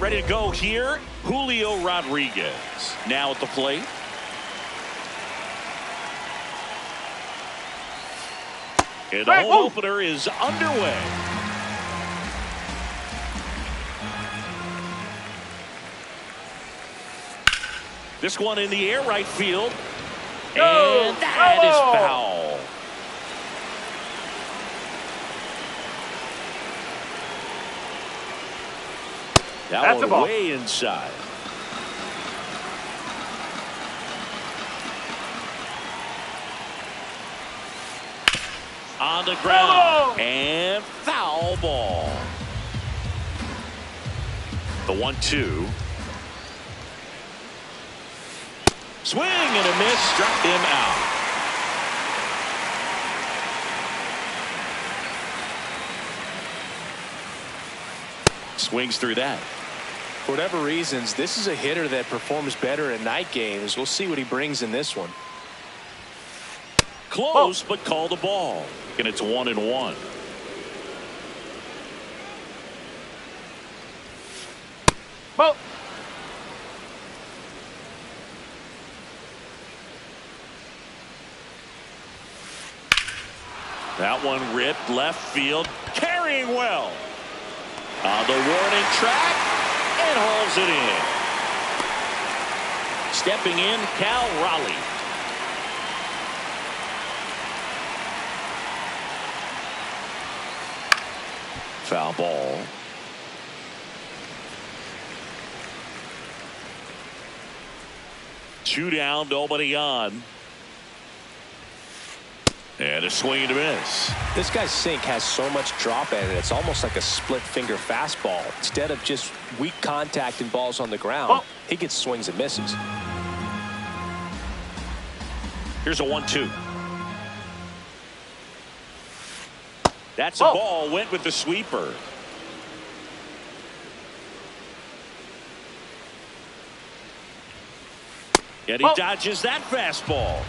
get ready to go here. Julio Rodriguez now at the plate. And the home opener is underway. This one in the air, right field. And that is foul. That's one way inside. On the ground. And foul ball. The 1-2. Swing and a miss. Struck him out. Swings through that. For whatever reasons, this is a hitter that performs better in night games. We'll see what he brings in this one. Close, but call the ball. And it's 1-1. Ball. That one ripped left field. Carrying well. On the warning track. And hauls it in. Stepping in, Cal Raleigh. Foul ball. Two down, nobody on. And a swing and a miss. This guy's sink has so much drop in it. It's almost like a split finger fastball. Instead of just weak contact and balls on the ground, he gets swings and misses. Here's a 1-2. That's a ball. Went with the sweeper. And he dodges that fastball.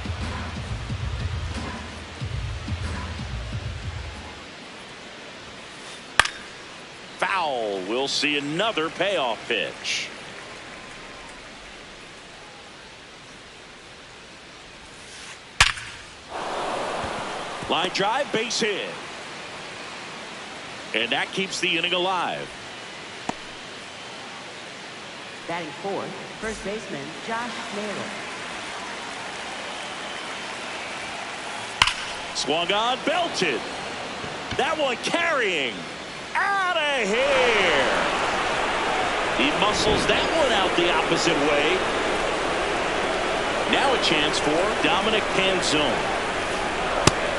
Foul. We'll see another payoff pitch. Line drive, base hit. And that keeps the inning alive. Batting fourth, first baseman Josh Naylor. Swung on, belted. That one carrying. Out of here. He muscles that one out the opposite way. Now a chance for Dominic Canzone.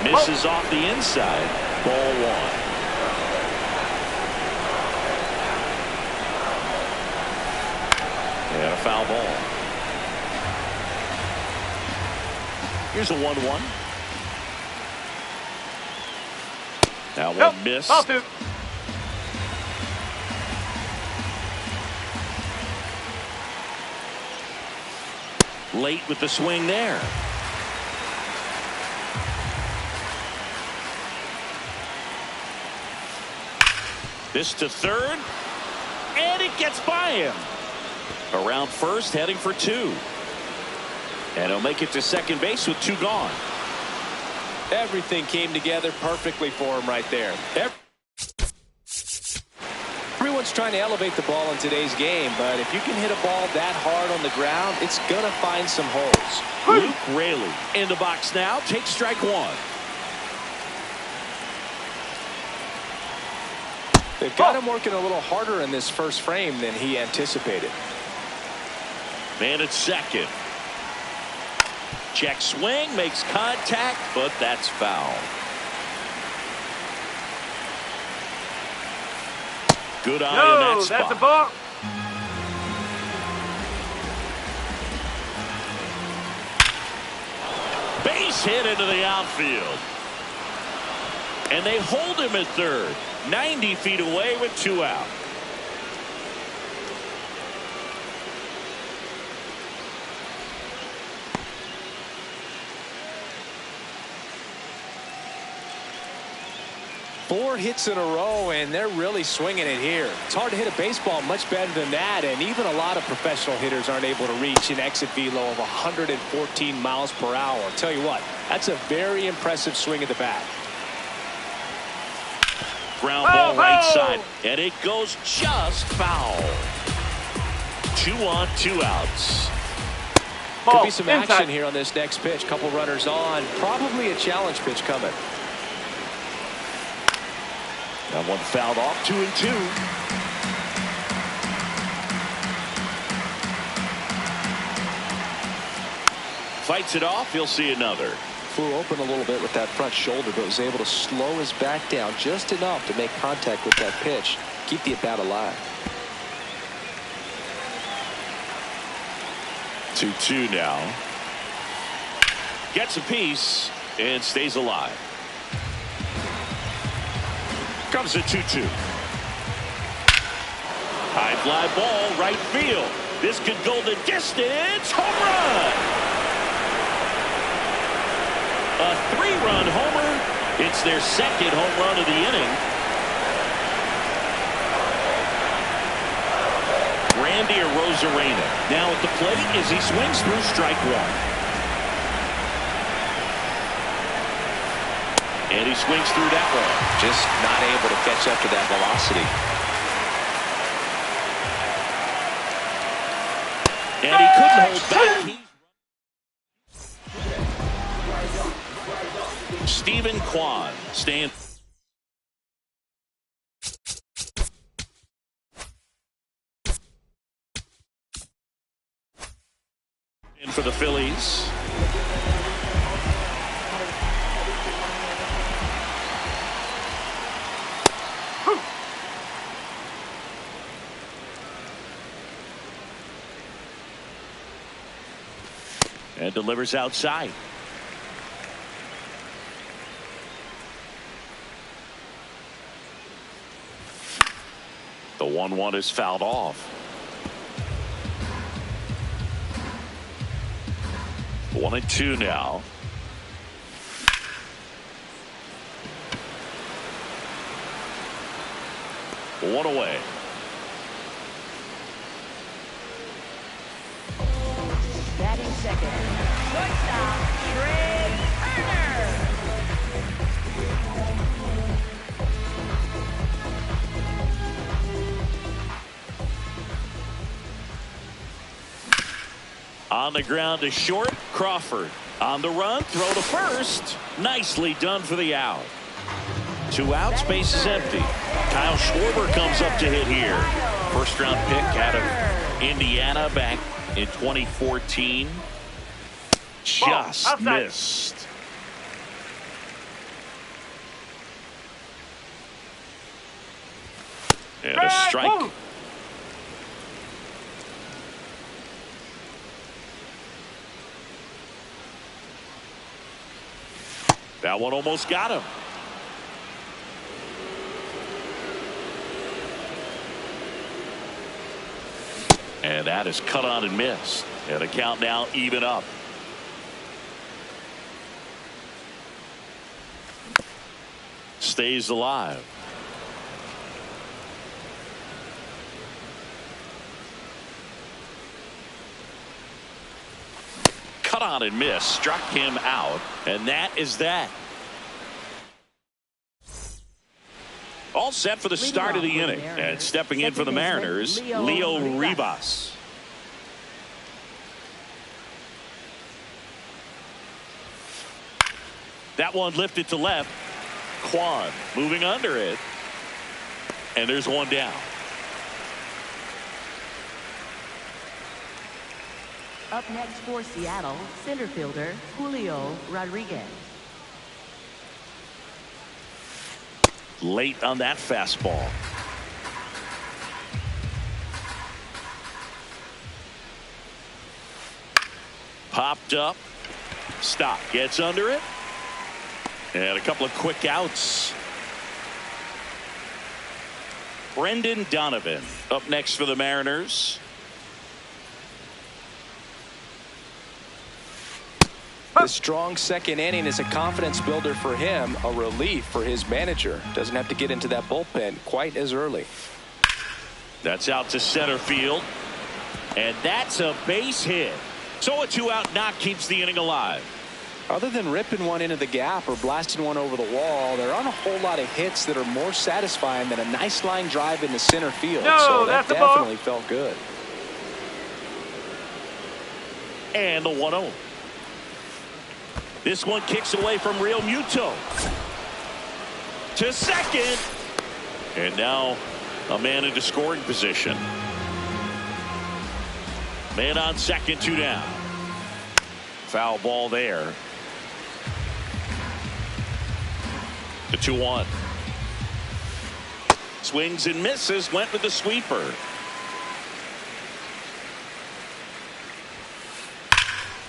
Misses off the inside. Ball one. And a foul ball. Here's a 1-1. That one missed. Late with the swing there. This to third. And it gets by him. Around first, heading for two. And he'll make it to second base with two gone. Everything came together perfectly for him right there. Everyone's trying to elevate the ball in today's game, but if you can hit a ball that hard on the ground, it's going to find some holes. Luke Raley in the box now. Takes strike one. They've got him working a little harder in this first frame than he anticipated. Man at second. Check swing, makes contact, but that's foul. Good eye in that spot. That's a ball. Base hit into the outfield. And they hold him at third. 90 feet away with two out. 4 hits in a row, and they're really swinging it here. It's hard to hit a baseball much better than that, and even a lot of professional hitters aren't able to reach an exit velo of 114 miles per hour. I'll tell you what, that's a very impressive swing at the bat. Ground ball right side, and it goes just foul. 2 on, 2 outs. Could be some action here on this next pitch. Couple runners on. Probably a challenge pitch coming. That one fouled off. 2-2. Fights it off. He'll see another. Flew open a little bit with that front shoulder, but was able to slow his back down just enough to make contact with that pitch. Keep the at-bat alive. 2-2 now. Gets a piece and stays alive. Comes a 2-2. High fly ball, right field. This could go the distance. Home run! A 3-run homer. It's their second home run of the inning. Randy Arozarena now at the plate as he swings through strike 1. And he swings through that one. Just not able to catch up to that velocity. And he couldn't hold back. Stephen Kwan staying. In for the Phillies. And delivers outside. The 1-1 is fouled off. 1-2 now. One away. Batting second, shortstop Trey Turner. On the ground to short, Crawford. On the run, throw to first. Nicely done for the out. 2 outs, base is empty. Kyle Schwarber comes up to hit here. First round pick out of Indiana back in 2014. Just missed. And a strike. That one almost got him. And that is cut on and missed. And the count now even up. Stays alive. Cut on and missed. Struck him out. And that is that. All set for the start of the inning. And stepping in for the Mariners, Leo Rivas. That one lifted to left. Kwan moving under it. And there's one down. Up next for Seattle, center fielder Julio Rodriguez. Late on that fastball. Popped up. Stop. Gets under it. And a couple of quick outs. Brendan Donovan up next for the Mariners. The strong second inning is a confidence builder for him, a relief for his manager. Doesn't have to get into that bullpen quite as early. That's out to center field. And that's a base hit. So a 2-out knock keeps the inning alive. Other than ripping one into the gap or blasting one over the wall, there aren't a whole lot of hits that are more satisfying than a nice line drive into center field. No, so that that's a ball. definitely felt good. And the 1-0. This one kicks away from Real Muto. To second. And now a man into scoring position. Man on second, 2 down. Foul ball there. The 2-1. Swings and misses. Went with the sweeper.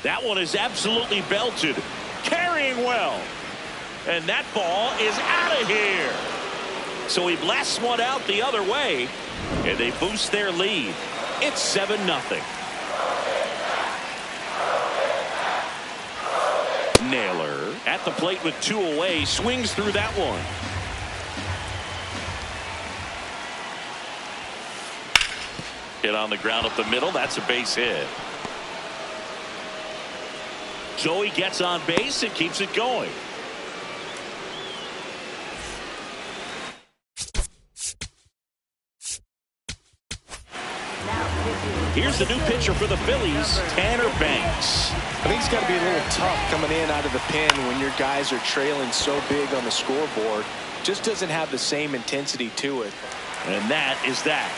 That one is absolutely belted. Carrying well. And that ball is out of here. So he blasts one out the other way. And they boost their lead. It's 7-0. Naylor at the plate with 2 away. Swings through that one. Hit on the ground up the middle. That's a base hit. Joey gets on base and keeps it going. Here's the new pitcher for the Phillies, Tanner Banks. I think it's got to be a little tough coming in out of the pen when your guys are trailing so big on the scoreboard. Just doesn't have the same intensity to it. And that is that.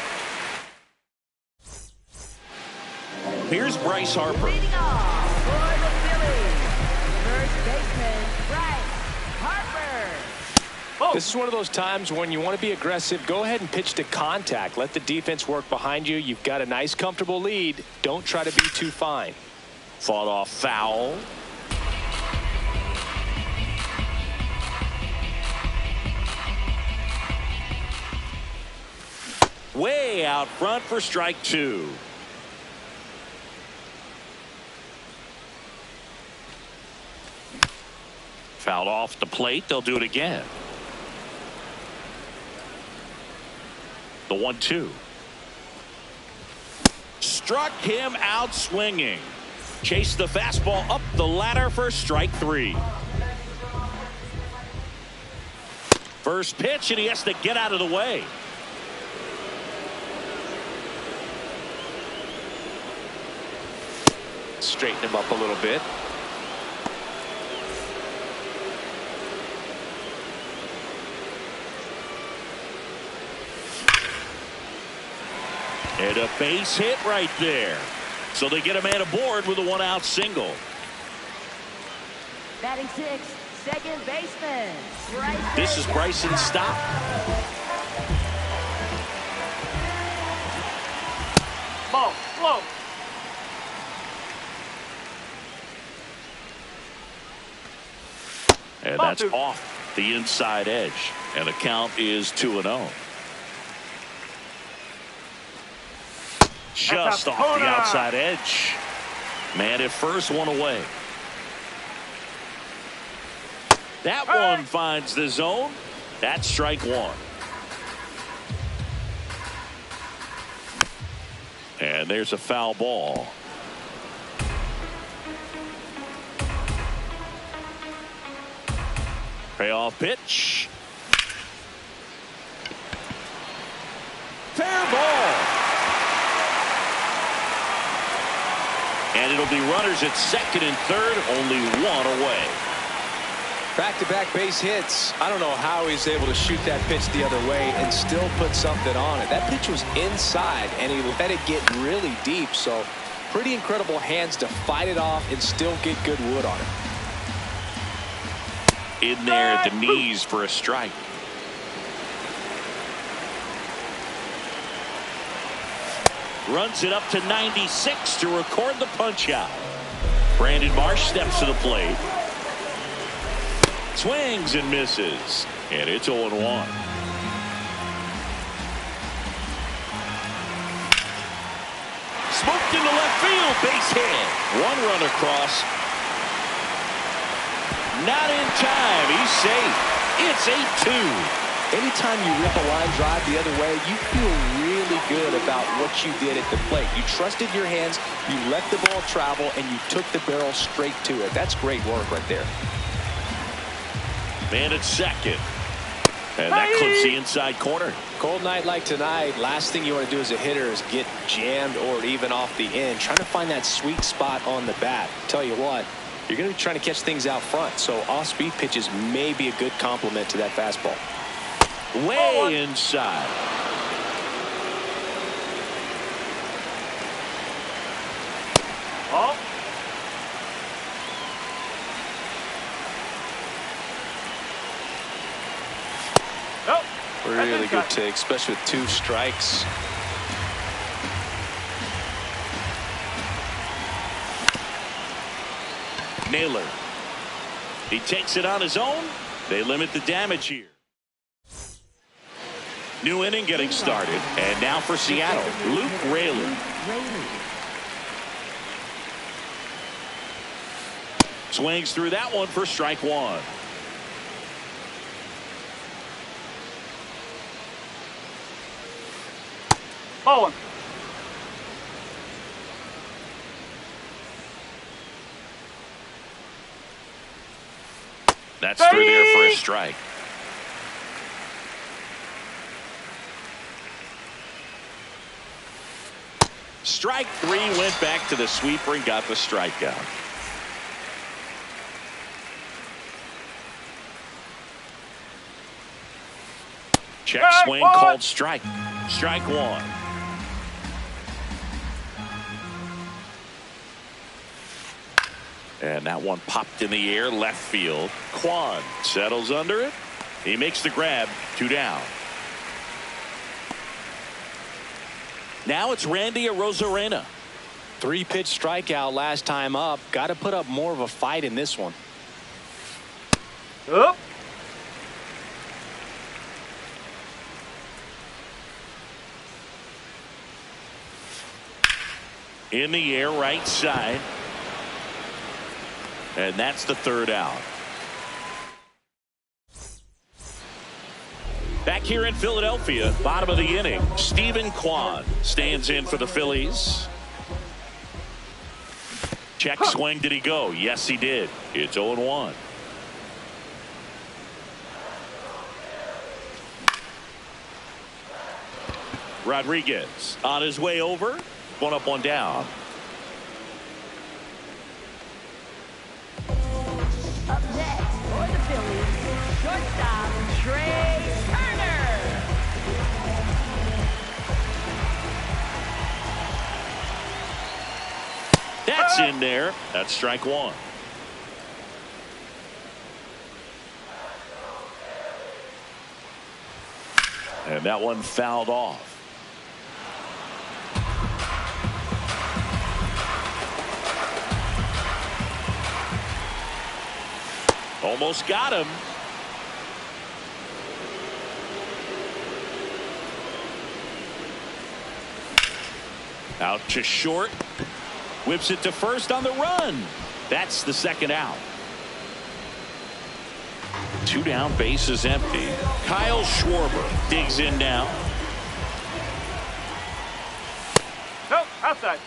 Here's Bryce Harper. Leading off for the Phillies, first baseman Bryce Harper. This is one of those times when you want to be aggressive. Go ahead and pitch to contact. Let the defense work behind you. You've got a nice, comfortable lead. Don't try to be too fine. Fought off foul. Way out front for strike 2. Fouled off the plate. They'll do it again. The 1-2. Struck him out swinging. Chased the fastball up the ladder for strike 3. First pitch, and he has to get out of the way. Straighten him up a little bit. And a base hit right there. So they get a man aboard with a 1-out single. Batting 6th, second baseman Bryson. This is Bryson Stott. Ball. Slow. And that's off the inside edge. And the count is 2-0. Just off the outside edge. Man at first, 1 away. That one finds the zone. That's strike 1. And there's a foul ball. Payoff pitch. Fair ball. And it'll be runners at second and third, only 1 away. Back-to-back base hits. I don't know how he's able to shoot that pitch the other way and still put something on it. That pitch was inside, and he let it get really deep. So pretty incredible hands to fight it off and still get good wood on it. In there at the knees for a strike. Runs it up to 96 to record the punch out. Brandon Marsh steps to the plate. Swings and misses. And it's 0-1. Smoked into left field. Base hit. 1 run across. Not in time. He's safe. It's 8-2. Anytime you rip a line drive the other way, you feel really good about what you did at the plate. You trusted your hands, you let the ball travel, and you took the barrel straight to it. That's great work right there. Man at second. And that clips the inside corner. Cold night like tonight, last thing you want to do as a hitter is get jammed or even off the end. Trying to find that sweet spot on the bat. Tell you what, you're going to be trying to catch things out front, so off-speed pitches may be a good complement to that fastball. Way inside. Oh. Nope. Really good take, especially with 2 strikes. Naylor. He takes it on his own. They limit the damage here. New inning getting started. And now for Seattle, Luke Raley. Swings through that one for strike 1. Ball 1. That's through there for a strike. Strike 3, went back to the sweeper and got the strikeout. Check swing called strike. Strike 1. And that one popped in the air left field. Kwan settles under it. He makes the grab. 2 down. Now it's Randy Arozarena. 3-pitch strikeout last time up. Got to put up more of a fight in this one. Up. In the air, right side. And that's the 3rd out. Back here in Philadelphia, bottom of the inning, Stephen Kwan stands in for the Phillies. Check swing. Did he go? Yes, he did. It's 0-1. Rodriguez on his way over. 1 up, 1 down. Up next for the Phillies, shortstop Trey Turner. That's in there. That's strike 1. And that one fouled off. Almost got him. Out to short. Whips it to first on the run. That's the 2nd out. 2 down, base is empty. Kyle Schwarber digs in now. Nope. Outside.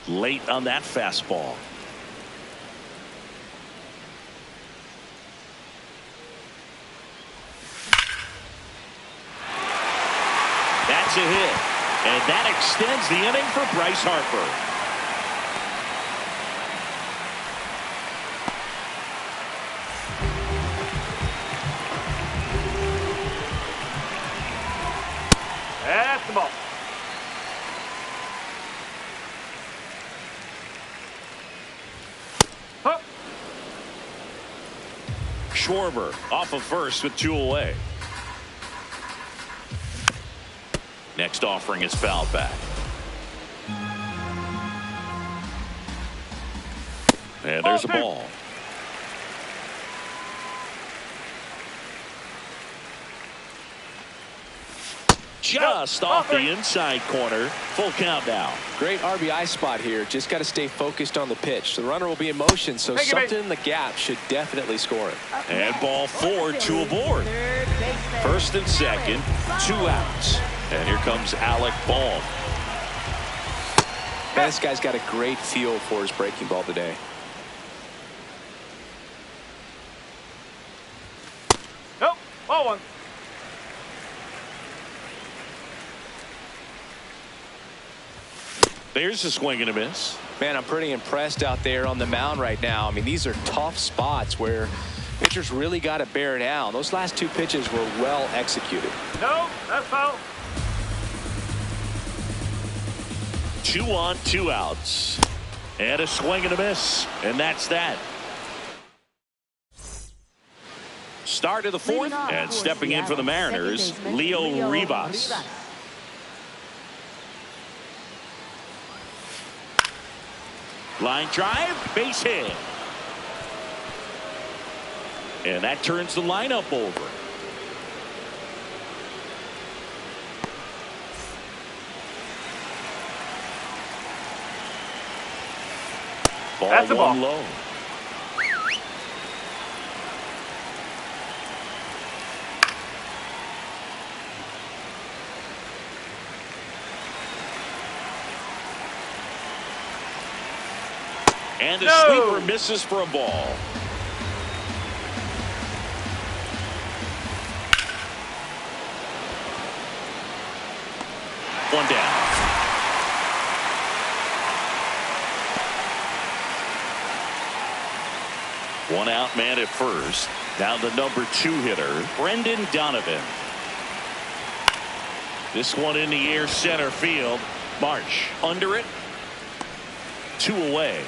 Late on that fastball. That's a hit. And that extends the inning for Bryce Harper. That's the ball. Huh. Schwarber off of first with 2 away. Next offering is fouled back. And there's a ball. just off the inside corner. Full count now. Great RBI spot here. Just got to stay focused on the pitch. The runner will be in motion, so something in the gap should definitely score it. And ball 4, 2 aboard. First and second, 2 outs. And here comes Alec Bohm. This guy's got a great feel for his breaking ball today. Nope. Ball 1. There's a swing and a miss. Man, I'm pretty impressed out there on the mound right now. I mean, these are tough spots where pitchers really got to bear down. Those last 2 pitches were well executed. No, that's foul. 2 on, 2 outs. And a swing and a miss. And that's that. Start of the 4th. And stepping in for the Mariners, Leo Rivas. Line drive, base hit. And that turns the lineup over. That's the ball. 1 low. And the sweeper misses for a ball. One down. One out man at first. Down the number 2 hitter, Brendan Donovan. This one in the air, center field. March under it. 2 away.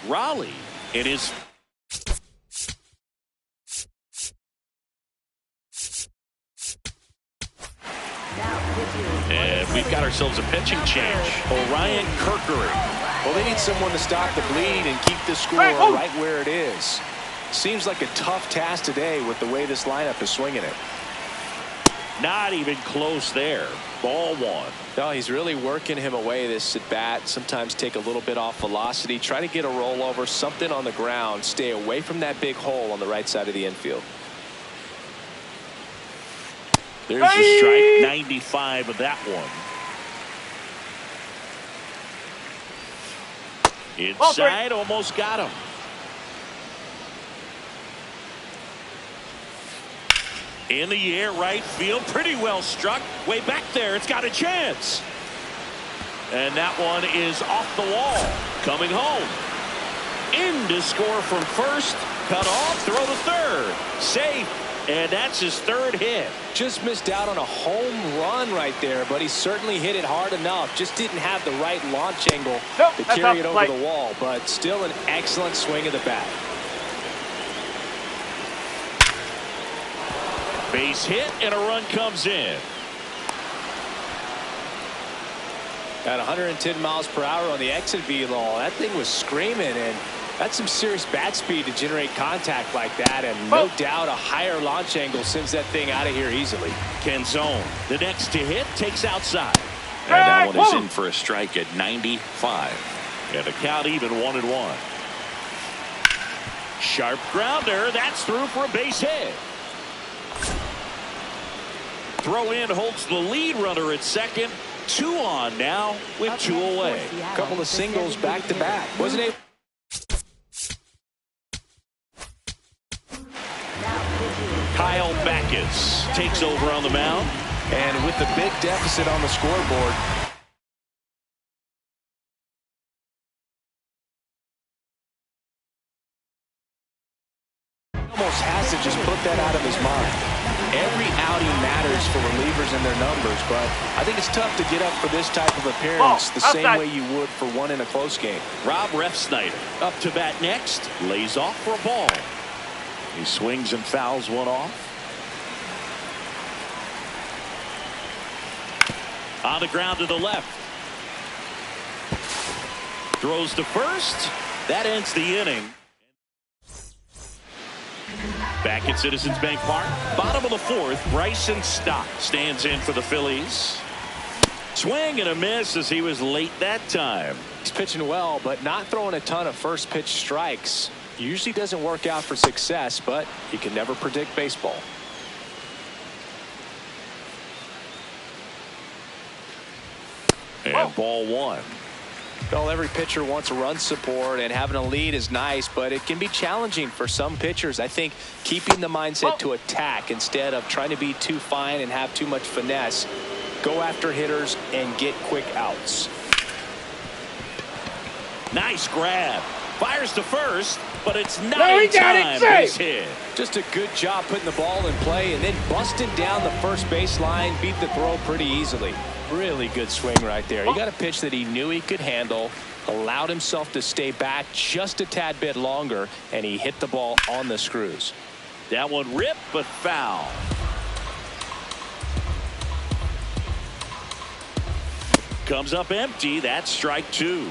Raleigh in his and we've got ourselves a pitching change. Orion Kerkery. Well, they need someone to stop the bleed and keep the score right where it is. Seems like a tough task today with the way this lineup is swinging it. Not even close there. Ball 1. No, he's really working him away this at bat. Sometimes take a little bit off velocity. Try to get a rollover, something on the ground. Stay away from that big hole on the right side of the infield. There's a strike. 95 of that one. Inside, almost got him. In the air, right field, pretty well struck. Way back there, it's got a chance. And that one is off the wall. Coming home. In to score from first. Cut off, throw to third. Safe. And that's his 3rd hit. Just missed out on a home run right there, but he certainly hit it hard enough. Just didn't have the right launch angle to carry it over the wall, but still an excellent swing of the bat. Base hit and a run comes in. At 110 miles per hour on the exit velo, that thing was screaming, and that's some serious bat speed to generate contact like that, and no doubt a higher launch angle sends that thing out of here easily. Canzone, the next to hit, takes outside. And that one is in for a strike at 95. And the count even 1-1. Sharp grounder, that's through for a base hit. Throw in holds the lead runner at second. 2 on now with 2 away. A couple of singles back to back. Wasn't it? Kyle Backus takes over on the mound. And with the big deficit on the scoreboard, almost has to just put that out of his mind. Every outing matters for relievers and their numbers, but I think it's tough to get up for this type of appearance the same way you would for one in a close game. Rob Refsnyder up to bat next, lays off for a ball. He swings and fouls one off. On the ground to the left. Throws to first. That ends the inning. Back at Citizens Bank Park, bottom of the fourth, Bryson Stott stands in for the Phillies. Swing and a miss as he was late that time. He's pitching well, but not throwing a ton of first pitch strikes. Usually doesn't work out for success, but you can never predict baseball. And ball one. Well, every pitcher wants a run support, and having a lead is nice, but it can be challenging for some pitchers. I think keeping the mindset to attack instead of trying to be too fine and have too much finesse. Go after hitters and get quick outs. Nice grab. Fires to first, but it's not in time. Base hit. Just a good job putting the ball in play and then busting down the first baseline. Beat the throw pretty easily. Really good swing right there. He got a pitch that he knew he could handle, allowed himself to stay back just a tad bit longer, and he hit the ball on the screws. That one ripped, but foul. Comes up empty. That's strike two.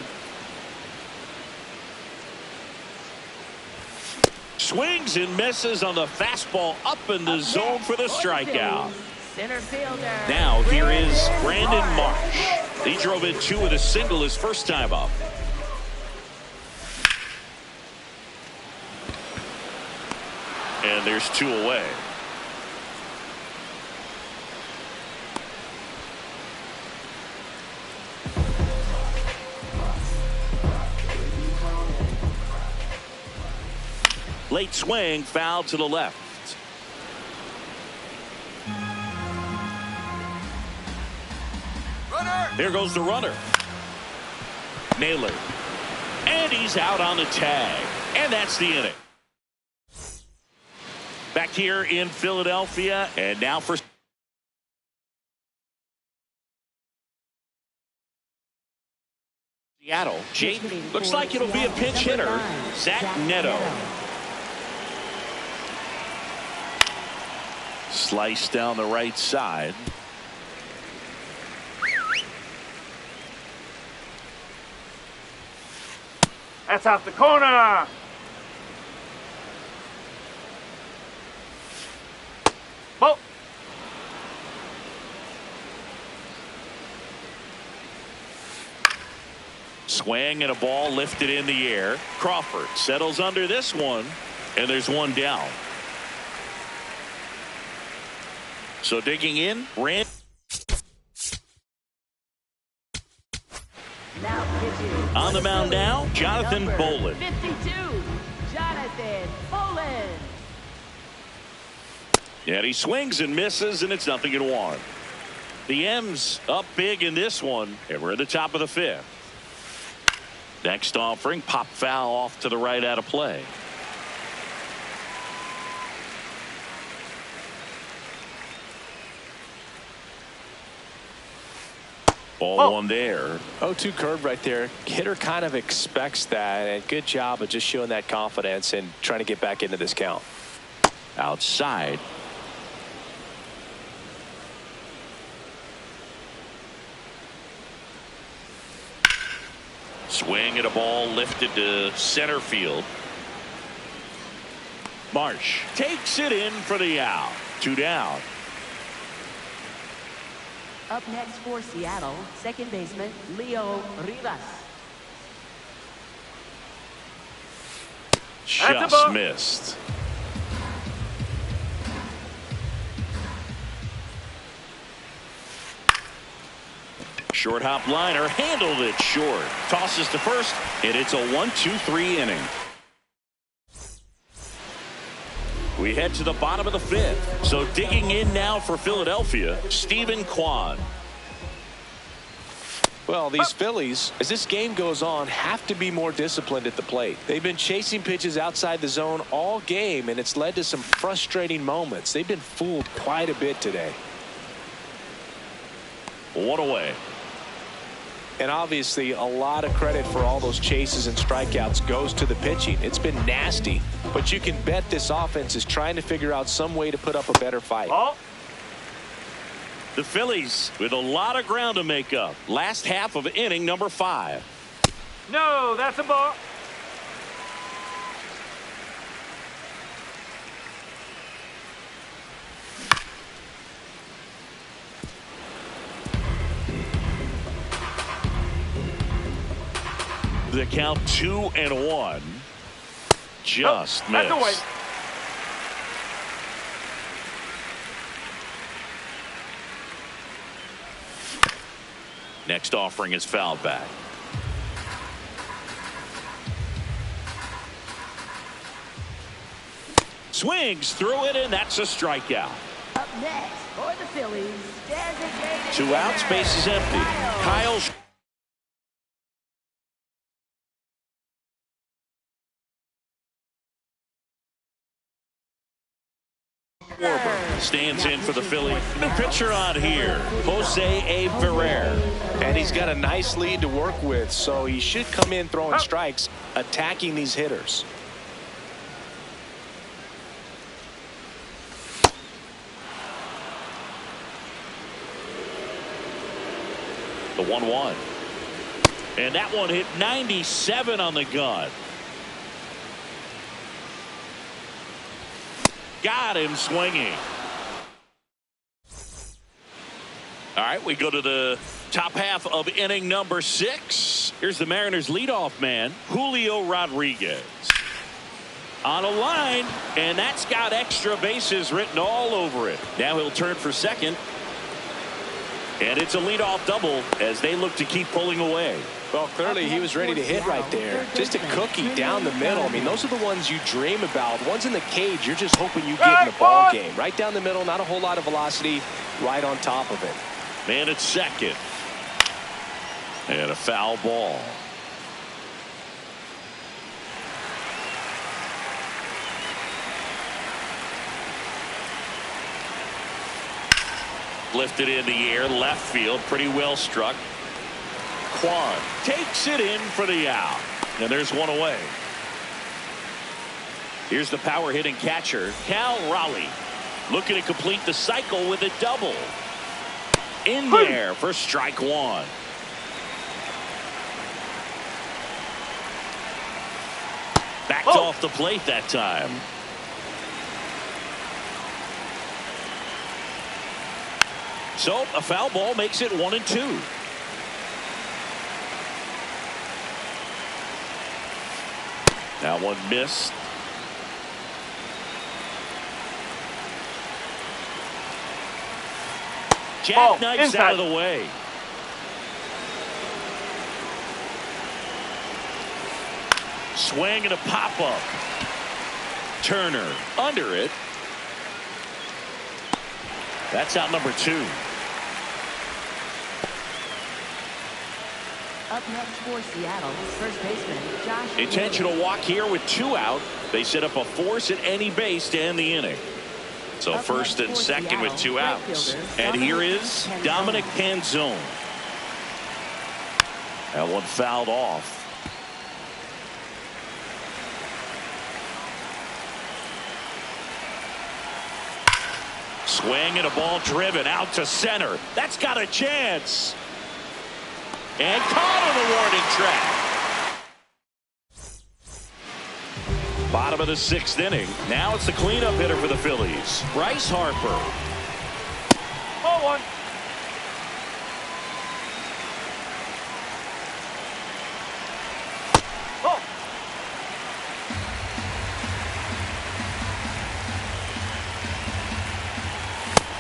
Swings and misses on the fastball up in the zone for the strikeout. Center fielder. Now here is Brandon Marsh. He drove in two with a single his first time up. And there's two away. Late swing, foul to the left. There goes the runner. Naylor. And he's out on the tag. And that's the inning. Back here in Philadelphia. And now for Seattle. Jake looks like it'll be a pinch hitter. Zach Neto. Slice down the right side. That's out the corner. Ball. Swing and a ball lifted in the air. Crawford settles under this one, and there's one down. So digging in, Rand. On the mound now, Jonathan Bolin. 52, Jonathan Bolin. And he swings and misses, and it's 0-1. The M's up big in this one, and we're at the top of the fifth. Next offering, pop foul off to the right out of play. Ball one there. 0-2 curve right there. Hitter kind of expects that, and good job of just showing that confidence and trying to get back into this count. Outside. Swing at a ball lifted to center field. Marsh takes it in for the out. 2 down. Up next for Seattle, second baseman Leo Rivas. Just missed. Short hop liner handled it short. Tosses to first, and it's a 1-2-3 inning. We head to the bottom of the fifth. So digging in now for Philadelphia, Stephen Kwan. Well, these Phillies, as this game goes on, have to be more disciplined at the plate. They've been chasing pitches outside the zone all game, and it's led to some frustrating moments. They've been fooled quite a bit today. 1 away. And obviously, a lot of credit for all those chases and strikeouts goes to the pitching. It's been nasty, but you can bet this offense is trying to figure out some way to put up a better fight. Ball. The Phillies with a lot of ground to make up. Last half of inning number 5. No, that's a ball. The count 2-1. Just missed. That's away. Next offering is fouled back. Swings through it, and that's a strikeout. Up next for the Phillies, designated 2 outs, base is empty. Kyle Schwarber stands in for the Phillies. New pitcher on here, Jose Ferrer. And he's got a nice lead to work with, so he should come in throwing strikes, attacking these hitters. The 1-1. And that one hit 97 on the gun. Got him swinging. All right, we go to the top half of inning number 6. Here's the Mariners leadoff man, Julio Rodriguez. On a line, and that's got extra bases written all over it. Now he'll turn for second. And it's a leadoff double as they look to keep pulling away. Well, clearly he was ready to hit right there. Just a cookie down the middle. I mean, those are the ones you dream about. Ones in the cage, you're just hoping you get in the ball game. Right down the middle, not a whole lot of velocity, right on top of it. Man at second. And a foul ball. Lifted in the air, left field, pretty well struck. Kwan takes it in for the out. And there's one away. Here's the power hitting catcher, Cal Raleigh, looking to complete the cycle with a double. In there for strike 1. Backed off the plate that time. So a foul ball makes it 1-2. That one missed. Jackknifes out of the way. Swing and a pop up. Turner under it. That's out number 2. Up next for Seattle, first baseman Josh. Intentional walk here with 2 out. They set up a force at any base to end the inning. So first and second with 2 outs. And here is Dominic Canzone. That one fouled off. Swing and a ball driven out to center. That's got a chance. And caught on the warning track. Bottom of the 6th inning. Now it's the cleanup hitter for the Phillies, Bryce Harper. 0-1.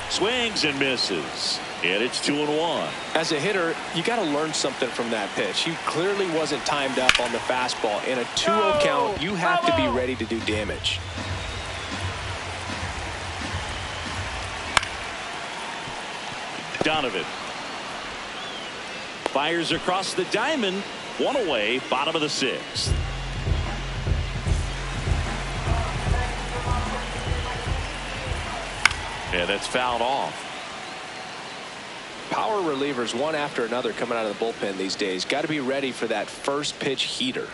Swings and misses. And it's 2-1. As a hitter, you got to learn something from that pitch. He clearly wasn't timed up on the fastball. In a 2-0 count, you have to be ready to do damage. Donovan fires across the diamond. 1 away, bottom of the 6th. Yeah, that's fouled off. Power relievers one after another coming out of the bullpen these days. Got to be ready for that first pitch heater.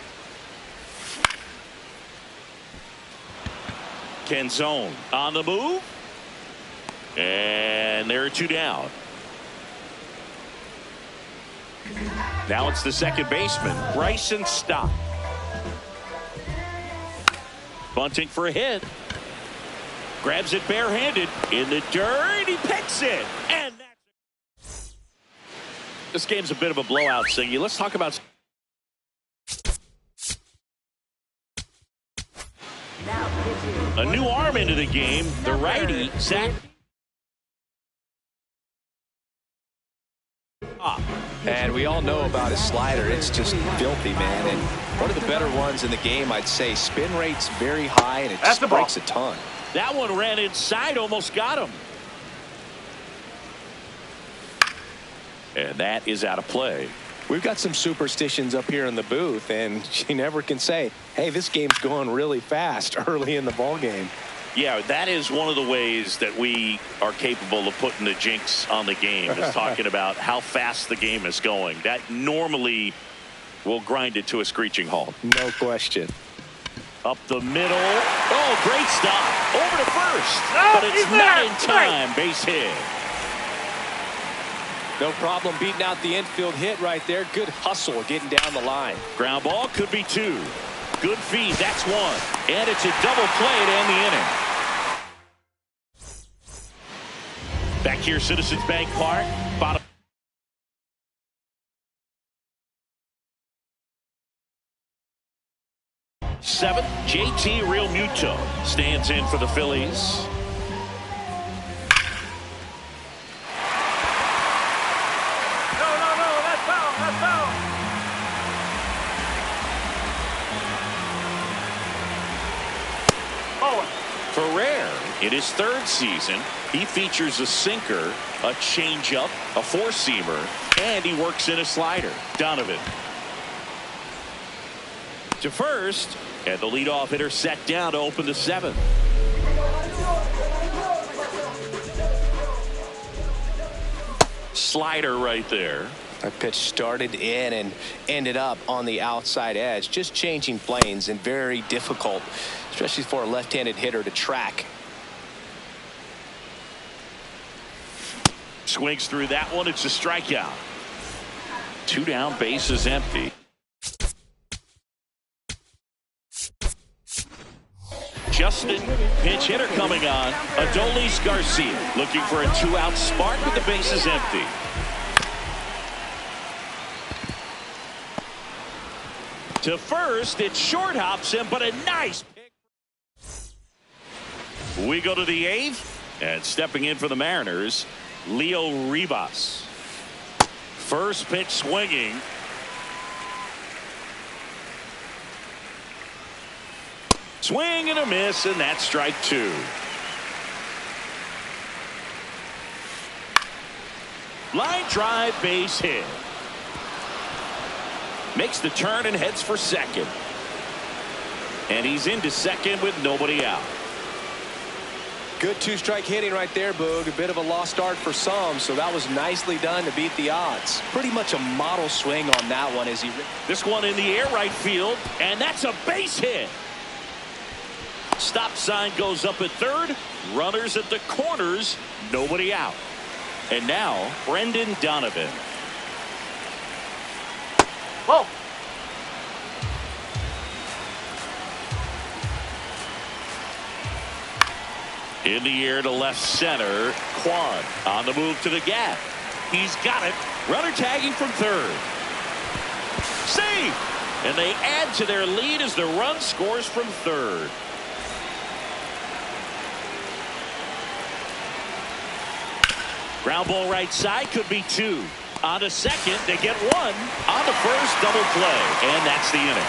Canzone on the move. And there are 2 down. Now it's the second baseman, Bryson Stott. Bunting for a hit. Grabs it barehanded in the dirt. He picks it. And this game's a bit of a blowout, Siggy. Let's talk about A new arm into the game. The righty, Zach. And we all know about his slider. It's just filthy, man. And one of the better ones in the game, I'd say. Spin rate's very high, and it just breaks a ton. That one ran inside, almost got him. And that is out of play. We've got some superstitions up here in the booth, and you never can say, hey, this game's going really fast early in the ball game. Yeah, that is one of the ways that we are capable of putting the jinx on the game, is talking about how fast the game is going. That normally will grind it to a screeching halt. No question. Up the middle. Oh, great stop. Over to first. But it's not in time. Base hit. No problem beating out the infield hit right there. Good hustle getting down the line. Ground ball could be 2. Good feed. That's 1. And it's a double play to end the inning. Back here, Citizens Bank Park. Bottom. Seventh, JT Realmuto stands in for the Phillies. Ferrer, in his 3rd season, he features a sinker, a changeup, a 4-seamer, and he works in a slider. Donovan to first, and the leadoff hitter set down to open the 7th. Slider right there. That pitch started in and ended up on the outside edge, just changing planes, and very difficult, especially for a left-handed hitter, to track. Swings through that one. It's a strikeout. 2 down, base is empty. Justin, pinch hitter coming on. Adolis Garcia looking for a 2-out spark with the bases empty. To first, it short hops him, but a nice pick. We go to the 8th, and stepping in for the Mariners, Leo Rivas. First pitch swinging. Swing and a miss, and that's strike 2. Line drive, base hit. Makes the turn and heads for second. And he's into second with nobody out. Good 2-strike hitting right there, Boog. A bit of a lost start for some, so that was nicely done to beat the odds. Pretty much a model swing on that one as he... This one in the air right field, and that's a base hit. Stop sign goes up at 3rd. Runners at the corners, nobody out. And now, Brendan Donovan. Whoa. In the air to left center. Kwan on the move to the gap. He's got it. Runner tagging from 3rd. Save! And they add to their lead as the run scores from 3rd. Ground ball right side, could be 2. On to second, they get 1. On to first, double play. And that's the inning.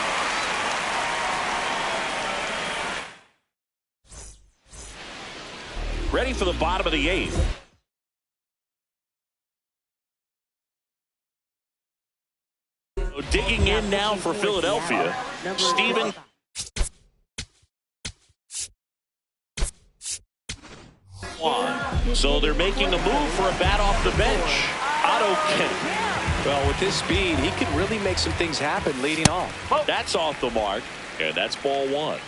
Ready for the bottom of the 8th. Digging in now for Philadelphia, Steven. So they're making a move for a bat off the bench. Otto Kemp. Well, with his speed, he can really make some things happen leading off. That's off the mark, and that's ball 1.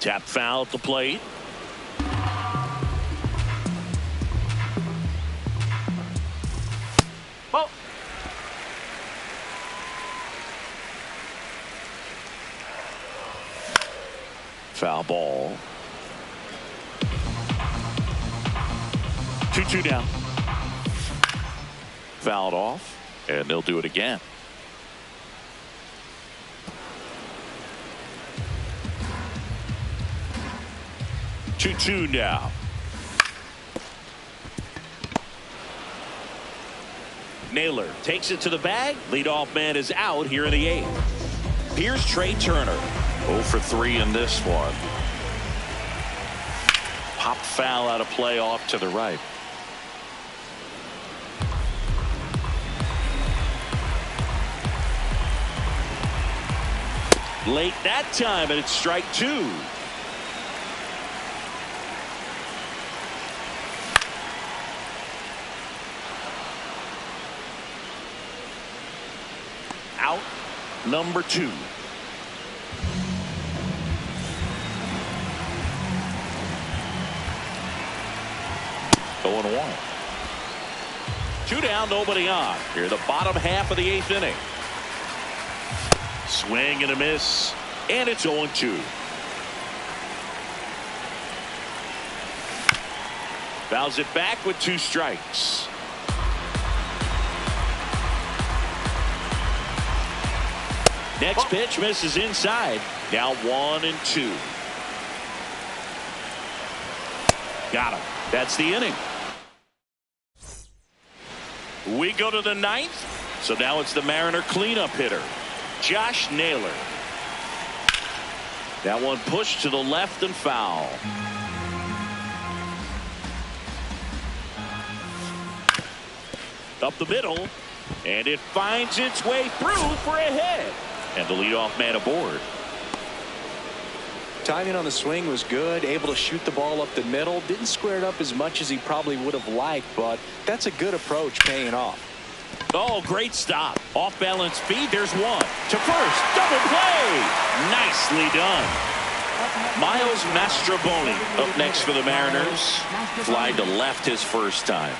Tap foul at the plate. Oh. Foul ball. 2-2 down. Fouled off, and they'll do it again. 2-2 now. Naylor takes it to the bag. Leadoff man is out here in the 8th. Here's Trey Turner. 0 for 3 in this one. Pop foul out of play off to the right. Late that time, and it's strike 2. Out number 2. Going 1. 2 down, nobody on. Here, the bottom half of the 8th inning. Swing and a miss, and it's 0-2. Fouls it back with 2 strikes. Next pitch misses inside. Now 1-2. Got him. That's the inning. We go to the 9th. So now it's the Mariner cleanup hitter, Josh Naylor. That one pushed to the left and foul. Up the middle, and it finds its way through for a hit. And the leadoff man aboard. Timing on the swing was good, able to shoot the ball up the middle. Didn't square it up as much as he probably would have liked, but that's a good approach, paying off. Oh, great stop. Off balance feed. There's one to first. Double play. Nicely done. Miles Mastrobuoni up next for the Mariners. Fly to left his first time.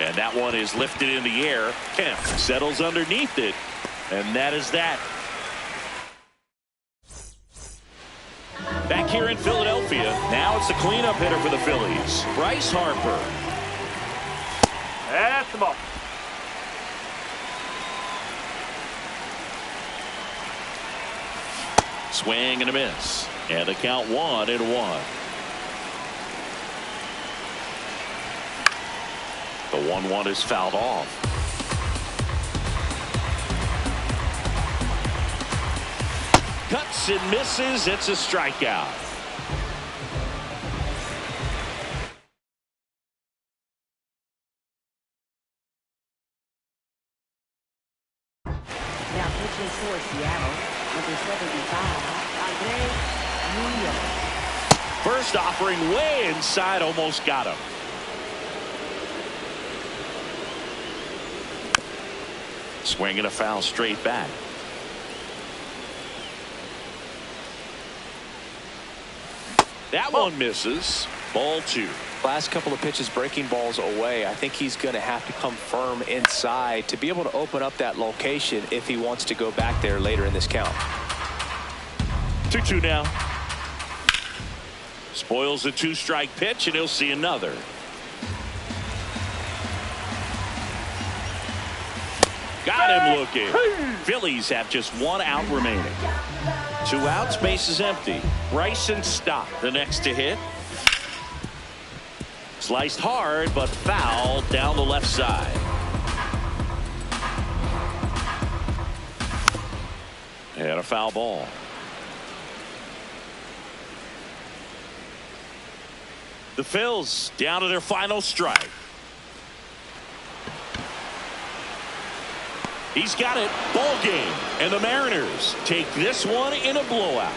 And that one is lifted in the air. Kemp settles underneath it. And that is that. Back here in Philadelphia, now it's the cleanup hitter for the Phillies, Bryce Harper. That's the ball. Swing and a miss. And the count 1-1. The 1-1 is fouled off. Cuts and misses. It's a strikeout. Now pitching for Seattle, number 75, Andre Munoz. First offering way inside, almost got him. Swing and a foul straight back. That one misses. Ball 2. Last couple of pitches breaking balls away. I think he's going to have to come firm inside to be able to open up that location if he wants to go back there later in this count. 2-2 now. Spoils a 2-strike pitch, and he'll see another. Got him looking. Phillies have just 1 out remaining. 2 outs, base is empty. Bryson Stott, the next to hit. Sliced hard, but foul down the left side. And a foul ball. The Phils down to their final strike. He's got it. Ball game. And the Mariners take this one in a blowout.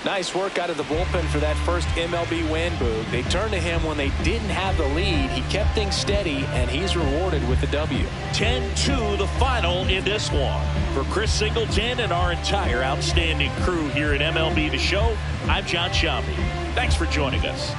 Nice work out of the bullpen for that first MLB win, Boog. They turned to him when they didn't have the lead. He kept things steady, and he's rewarded with the W. 10-2 the final in this one. For Chris Singleton and our entire outstanding crew here at MLB The Show, I'm John Sciambi. Thanks for joining us.